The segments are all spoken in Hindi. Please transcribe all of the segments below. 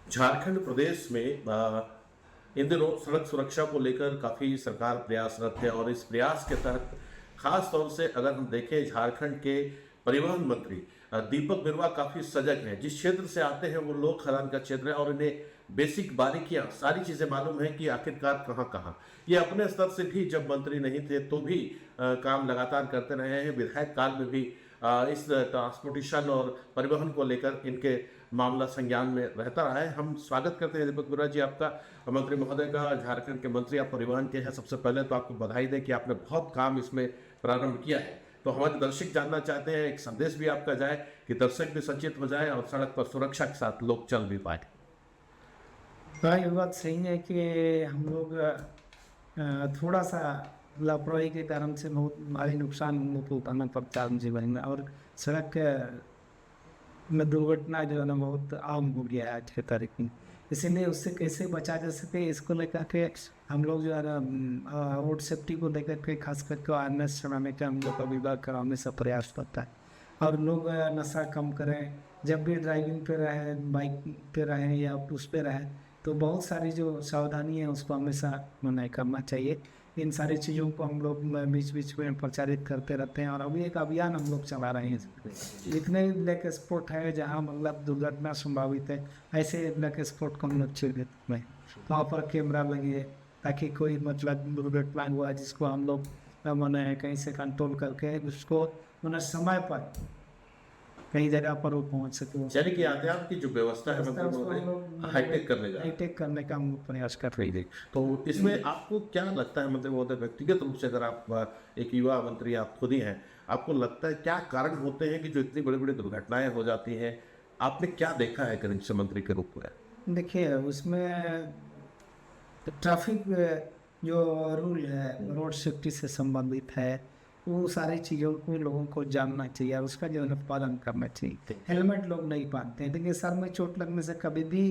झारखंड प्रदेश में इन दिनों सड़क सुरक्षा को लेकर काफी सरकार प्रयासरत है और इस प्रयास के तहत खास तौर से अगर हम देखें झारखंड के परिवहन मंत्री दीपक बिरुवा काफी सजग हैं। जिस क्षेत्र से आते हैं वो लोक खदान का क्षेत्र है और इन्हें बेसिक बारीकियां सारी चीजें मालूम है कि आखिरकार कहाँ कहाँ ये अपने स्तर से भी जब मंत्री नहीं थे तो भी काम लगातार करते रहे हैं। विधायक काल में भी इस ट्रांसपोर्टेशन और परिवहन को लेकर इनके मामला संज्ञान में रहता रहा है। हम स्वागत करते हैं दीपक बिरुवा जी आपका, मंत्री महोदय का। झारखंड के मंत्री आप परिवहन के हैं। सबसे पहले तो आपको बधाई दें कि आपने बहुत काम इसमें प्रारंभ किया है। तो हमारे दर्शक जानना चाहते हैं, एक संदेश भी आपका जाए कि दर्शक भी सचेत हो जाए और सड़क पर सुरक्षा के साथ लोग चल भी पाए। हाँ, ये बात सही है कि हम लोग थोड़ा सा लापरवाही के कारण से बहुत भारी नुकसान हम लोग को उठाना पड़ता है जीवन में। और सड़क में दुर्घटना जो है ना बहुत आम हो गया है आज के तारीख में। इसीलिए उससे कैसे बचा जा सके इसको लेकर के हम लोग जो है ना रोड सेफ्टी को लेकर के खास करके अवेयरनेस चलाने का हम लोग का विभाग का हमेशा प्रयास करता है। और लोग नशा कम करें, जब भी ड्राइविंग पे रहे, बाइक पे रहें या उस पे रहें, तो बहुत सारी जो सावधानी है उसको हमेशा मनाई करना चाहिए। इन सारी चीज़ों को हम लोग बीच बीच में प्रचारित करते रहते हैं और अभी एक अभियान हम लोग चला रहे हैं। जितने ब्लैक स्पॉट है जहाँ मतलब दुर्घटना संभावित है, ऐसे ब्लैक स्पॉट को हम लोग चिन्हित में वहाँ पर कैमरा लगे ताकि कोई मतलब दुर्घटना हुआ जिसको हम लोग मैंने कहीं से कंट्रोल करके उसको मैंने समय पर कई जगह पर वो पहुंच सके। यानी कि यातायात की जो व्यवस्था है मतलब हाईटेक करने का हम प्रयास कर रहे हैं। तो इसमें आपको क्या लगता है मंत्री महोदय, व्यक्तिगत रूप से अगर आप एक युवा मंत्री आप खुद ही हैं, आपको लगता है क्या कारण होते हैं कि जो इतनी बड़ी बड़ी दुर्घटनाएं हो जाती हैं? आपने क्या देखा है करेंसी मंत्री के रूप में? देखिए, उसमें ट्रैफिक जो रूल है रोड सेफ्टी से संबंधित है, वो सारी चीज़ों को लोगों को जानना चाहिए और उसका जो है पालन करना चाहिए। हेलमेट लोग नहीं पहनते हैं, देखिए सर में चोट लगने से कभी भी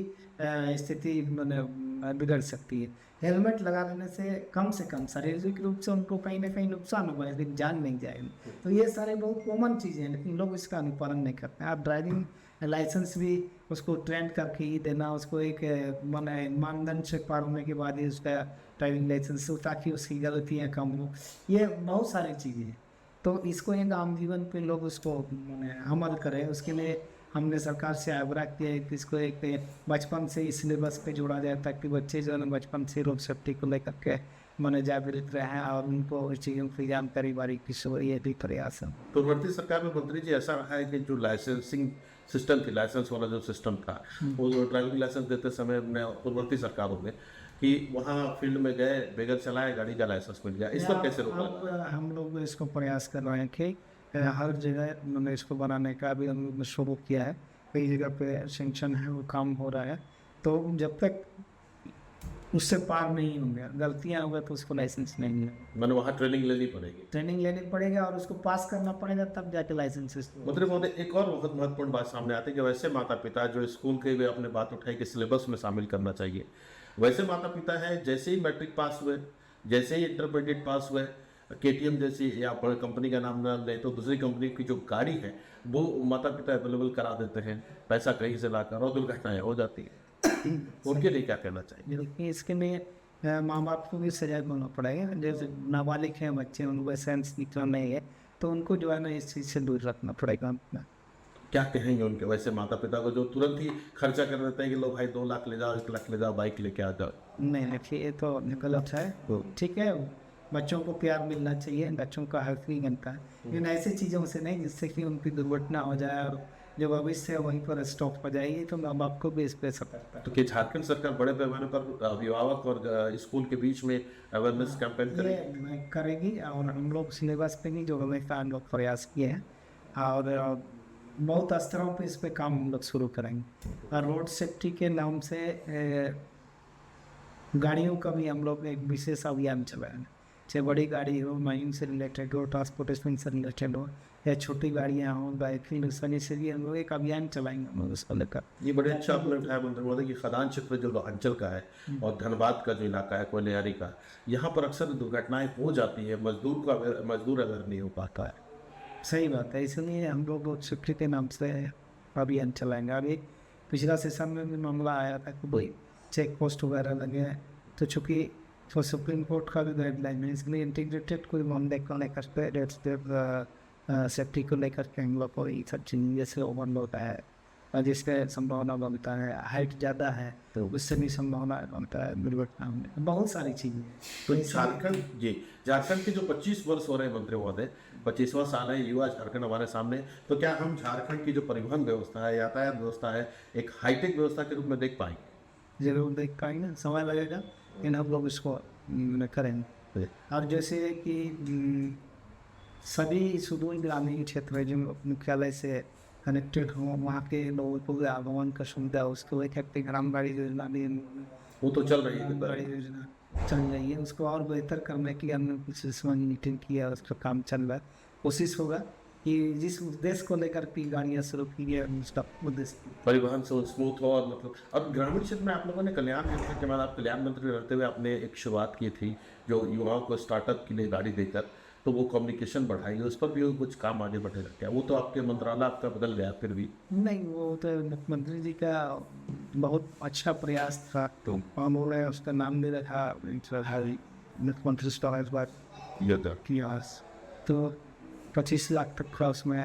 स्थिति बिगड़ सकती है। हेलमेट लगा लेने से कम शारीरिक रूप से उनको कहीं ना कहीं नुकसान होगा, लेकिन जान नहीं जाएगी। तो ये सारे बहुत कॉमन चीज़ें हैं, लेकिन लोग इसका अनुपालन नहीं करते हैं। आप ड्राइविंग लाइसेंस भी उसको ट्रेंड करके ही देना, उसको एक मानदंड से पार होने के बाद ही उसका ड्राइविंग लाइसेंस हो ताकि उसकी गलतियाँ कम हो। ये बहुत सारी चीज़ें हैं, तो इसको एक आम जीवन पे लोग उसको अमल करें। उसके लिए हमने सरकार से आग्रह किया है कि इसको एक बचपन से इस सिलेबस पे जोड़ा जाए ताकि बच्चे जो है बचपन से रोड सेफ्टी को लेकर के जागृत रहे और उनको इस चीज़ों की जानकारी बारीकी से ये भी प्रयास है। पूर्ववर्ती सरकार में मंत्री जी ऐसा रहा है कि जो लाइसेंसिंग सिस्टम थी, लाइसेंस वाला जो सिस्टम था, वो जो ड्राइविंग लाइसेंस देते समय पूर्ववर्ती सरकारों में कि वहाँ फील्ड में गए, बगैर चलाए, गाड़ी का लाइसेंस मिल गया। इस पर कैसे रोका? हम लोग इसको प्रयास कर रहे हैं कि हर जगह उन्होंने इसको बनाने का भी हम लोग ने शुरू किया है। कई जगह पे सेंक्शन है, वो काम हो रहा है। तो जब तक उससे पार नहीं होंगे, गलतियाँ होंगे, तो उसको लाइसेंस नहीं है। मैंने वहाँ ट्रेनिंग लेनी पड़ेगी और उसको पास करना पड़ेगा, तब जाके लाइसेंस। मंत्री महोदय, एक और बहुत महत्वपूर्ण बात सामने आती है कि वैसे माता पिता जो स्कूल के भी अपने बात उठाई कि सिलेबस में शामिल करना चाहिए, वैसे माता पिता है जैसे ही मैट्रिक पास हुए, जैसे ही इंटरमीडिएट पास हुए, KTM जैसी या कंपनी का नाम न ले तो दूसरी कंपनी की जो गाड़ी है वो माता पिता अवेलेबल करा देते हैं, पैसा कहीं से लाकर, और दुर्घटनाएं हो जाती हैं। उनके लिए क्या कहना चाहिए? इसके लिए माँ बाप को भी सजग होना पड़ेगा। जैसे नाबालिग हैं बच्चे, उनको सेंस निकला नहीं है, तो उनको जो है ना इस चीज़ से दूर रखना पड़ेगा। क्या कहेंगे उनके वैसे माता पिता को जो तुरंत ही खर्चा कर देते हैं कि लो भाई 2 लाख ले जाओ, 1 लाख ले जाओ, बाइक लेके आ जाओ? नहीं, देखिए ये तो गलत है। ठीक है, बच्चों को प्यार मिलना चाहिए, बच्चों का हक ही बनता है, लेकिन ऐसी चीज़ों से नहीं जिससे कि उनकी दुर्घटना हो जाए और जो भविष्य है वहीं पर स्टॉप हो जाएगी। तो माँ बाप को भी इस पर असर पड़ता है। तो क्या झारखंड सरकार बड़े पैमाने पर अभिभावक और स्कूल के बीच में अवेयरनेस कैंपेन करेगी? और हम लोग सिलेबस पे भी जो हमें हम लोग प्रयास किए हैं और बहुत स्तरों पे इस पे काम हम लोग शुरू करेंगे। और रोड सेफ्टी के नाम से गाड़ियों का भी हम लोग एक विशेष अभियान चलाएंगे। चाहे बड़ी गाड़ी हो, माइनिंग से रिलेटेड हो, ट्रांसपोर्टेशन से रिलेटेड हो, या छोटी गाड़ियाँ हों, बाइकिंग से भी हम लोग एक अभियान चलाएंगे उसको लेकर। ये बड़े अच्छा आपने उठाया मंत्री महोदय कि खदान क्षेत्र जो अंचल का है और धनबाद का जो इलाका है, कोयलियारी का, यहाँ पर अक्सर दुर्घटनाएं हो जाती है, मजदूर अगर नहीं हो पाता है। सही बात है, इसलिए हम लोग रोड सेफ्टी के नाम से अभियान चलाएंगे। अभी पिछला सेशन में भी मामला आया था कि भाई चेक पोस्ट वगैरह लगे हैं, तो चूँकि तो सुप्रीम कोर्ट का भी गाइडलाइन है, इसलिए इंटीग्रेटेड कोई मामले को लेकर सेफ्टी को लेकर के हम लोग को ये सब चीज़ जैसे ओवन होता है और जिससे संभावना बनता है, हाइट ज़्यादा है तो उससे भी संभावना बनता है दुर्घटना होने, बहुत सारी चीज़ें। तो झारखंड के जो 25 वर्ष हो रहे हैं मंत्री महोदय, 25वां साल है, युवा झारखंड हमारे सामने, तो क्या हम झारखंड की जो परिवहन व्यवस्था है, यातायात व्यवस्था है, एक हाईटेक व्यवस्था के रूप में देख पाएंगे? जरूर देख पाएंगे, समय लगेगा लेकिन हम लोग इसको करेंगे। और जैसे कि सभी सुदूर ग्रामीण क्षेत्र जो मुख्यालय से कनेक्टेड हो, वहाँ के लोगों को आगमन का सुविधा, उसको एक ग्राम गाड़ी योजना भी, वो तो चल रही है, गाड़ी योजना चल रही है, उसको और बेहतर करने की हमने कुछ इस समय मीटिंग किया, उसका काम चल रहा है। कोशिश होगा कि जिस उद्देश्य को लेकर की गाड़ियाँ शुरू की है उसका उद्देश्य परिवहन से स्मूथ हो, और मतलब अब ग्रामीण क्षेत्र में आप लोगों ने कल्याण मंत्री के बाद, आप कल्याण मंत्री रहते हुए आपने एक शुरुआत की थी जो युवाओं को स्टार्टअप के लिए गाड़ी देकर, तो वो कम्युनिकेशन बढ़ाई, उस पर भी कुछ काम आगे बढ़ेगा क्या? वो तो आपके मंत्रालय आपका बदल गया फिर भी। नहीं, वो तो मुख्यमंत्री जी का बहुत अच्छा प्रयास था, तो उन्होंने उसका नाम दे रखा मुख्यमंत्री किया, तो 25 लाख तक का उसमें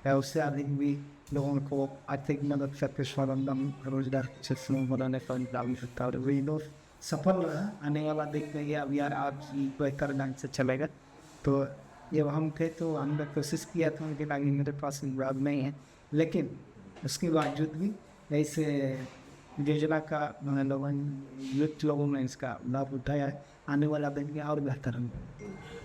या उससे अधिक भी लोगों को आर्थिक मदद करके स्वावलंबन रोजगार क्षेत्रों बनाने का इंतजाम करता है, और वही लोग सफल रहा। आने वाला देखते हैं अभियान आज बेहतर ढंग से चलेगा। तो जब हम थे तो हमने कोशिश किया था उनके आगे, मेरे पास विवाद नहीं है, लेकिन उसके बावजूद भी ऐसे योजना का लोगों ने इसका लाभ उठाया है। आने वाला दिन में और बेहतर होगा।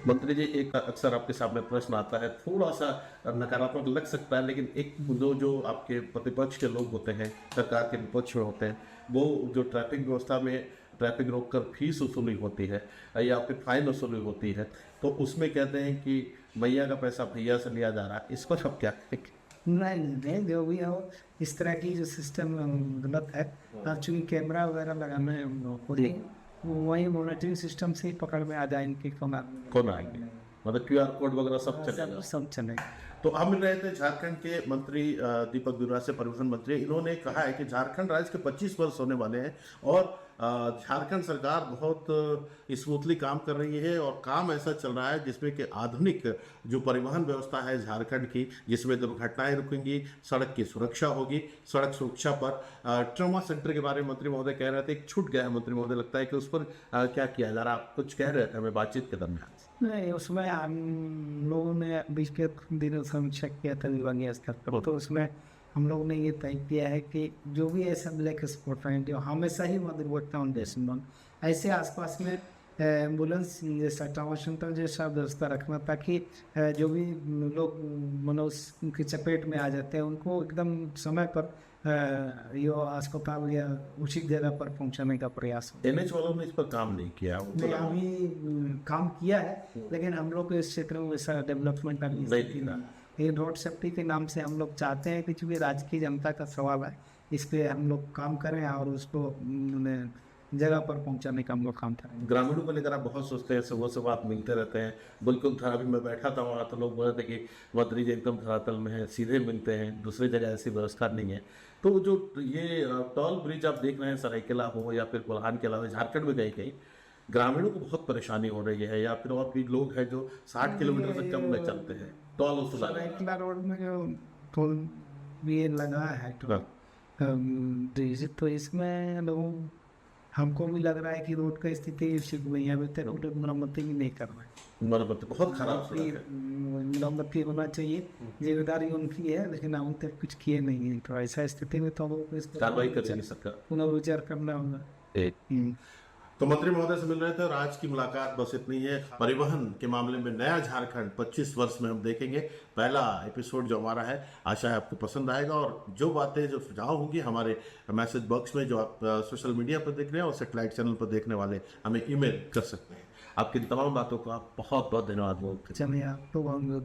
मंत्री जी, एक अक्सर आपके सामने प्रश्न आता है, थोड़ा सा नकारात्मक लग सकता है, लेकिन एक जो आपके प्रतिपक्ष के लोग होते हैं, सरकार के विपक्ष में होते हैं, वो जो ट्रैफिक व्यवस्था में ट्रैफिक रोक कर फीस वसूली होती है या फिर फाइन वसूली होती है, तो उसमें कहते हैं कि मैया का पैसा भैया से लिया जा रहा है, इस पर अब क्या? नहीं, जो भी हो इस तरह की जो सिस्टम गलत है। चूँकि कैमरा वगैरह लगाना है हम लोग को, वही मॉनिटरिंग सिस्टम से ही पकड़ में आ जाएंगे कौन आएंगे, मतलब QR कोड वगैरह सब चलेगा, सब चलेगा। तो हम मिल रहे थे झारखंड के मंत्री दीपक दुर्रा से, परिवहन मंत्री। इन्होंने कहा है कि झारखंड राज्य के 25 वर्ष होने वाले हैं और झारखंड सरकार बहुत स्मूथली काम कर रही है, और काम ऐसा चल रहा है जिसमें कि आधुनिक जो परिवहन व्यवस्था है झारखंड की, जिसमें दुर्घटनाएं रुकेंगी, सड़क की सुरक्षा होगी। सड़क सुरक्षा पर ट्रॉमा सेंटर के बारे में मंत्री महोदय कह रहे थे, एक छूट गया है मंत्री महोदय, लगता है कि उस पर क्या किया जा रहा है? आप कुछ कह रहे थे हमें बातचीत के दरमियान। नहीं, उसमें हम लोगों ने बीच के दिनों समीक्षा किया था विभागीय स्तर पर, तो उसमें हम लोगों ने ये तय किया है कि जो भी ऐसा ब्लैक स्पॉट हैं जो हमेशा ही दुर्घटना ऐसे आसपास में एम्बुलेंस जैसा ट्रॉमा सेंटर जैसा व्यवस्था रखना, ताकि जो भी लोग मनुष्य की चपेट में आ जाते हैं उनको एकदम समय पर यो अस्पताल या उचित जगह पर पहुंचाने का प्रयास हो। NH वालों ने इस पर काम नहीं किया? नहीं, अभी काम किया है, लेकिन हम लोग इस क्षेत्र में वैसा डेवलपमेंट अभी नहीं था। ये रोड सेफ्टी के नाम से हम लोग चाहते हैं कि चूँकि राज्य की जनता का सवाल है, इस पर हम लोग काम करें और उसको जगह पर पहुंचाने का हम लोग काम करें। ग्रामीणों को लेकर आप बहुत सोचते हैं, सुबह सुबह आप मिलते रहते हैं, बिल्कुल था। अभी मैं बैठा था वहाँ तो लोग बोल रहे थे कि मंत्री जी एकदम धरातल में है, सीधे मिलते हैं, दूसरी जगह ऐसी व्यवस्था नहीं है। तो जो ये टोल ब्रिज आप देख रहे हैं, सरायकेला हो या फिर कोल्हान के अलावा झारखंड में कहीं ग्रामीणों को बहुत परेशानी हो रही है, या फिर और भी लोग हैं जो 60 किलोमीटर से कम में चलते हैं, टोल वसूला सरायकेला रोड में जो टोल भी लगा है तो इसमें लोगों, हमको भी लग रहा है कि रोड का स्थिति रोड मरम्मती भी नहीं कर रहे हैं, मरम्मत बहुत खराब मरम्मती होना चाहिए, जिम्मेदारी उनकी है, लेकिन हम तक कुछ किए नहीं है। तो ऐसा स्थिति में तो कार्रवाई करेगी सरकार, पुनर्विचार करना होगा। तो मंत्री महोदय से मिल रहे थे और आज की मुलाकात बस इतनी है। परिवहन के मामले में नया झारखंड 25 वर्ष में हम देखेंगे, पहला एपिसोड जो हमारा है, आशा है आपको पसंद आएगा। और जो बातें, जो सुझाव होंगी हमारे मैसेज बॉक्स में, जो आप सोशल मीडिया पर देख रहे हैं और सेटेलाइट चैनल पर देखने वाले, हमें ईमेल कर सकते हैं। आपकी तमाम बातों का बहुत बहुत धन्यवाद। चलिए, आपको बहुत बहुत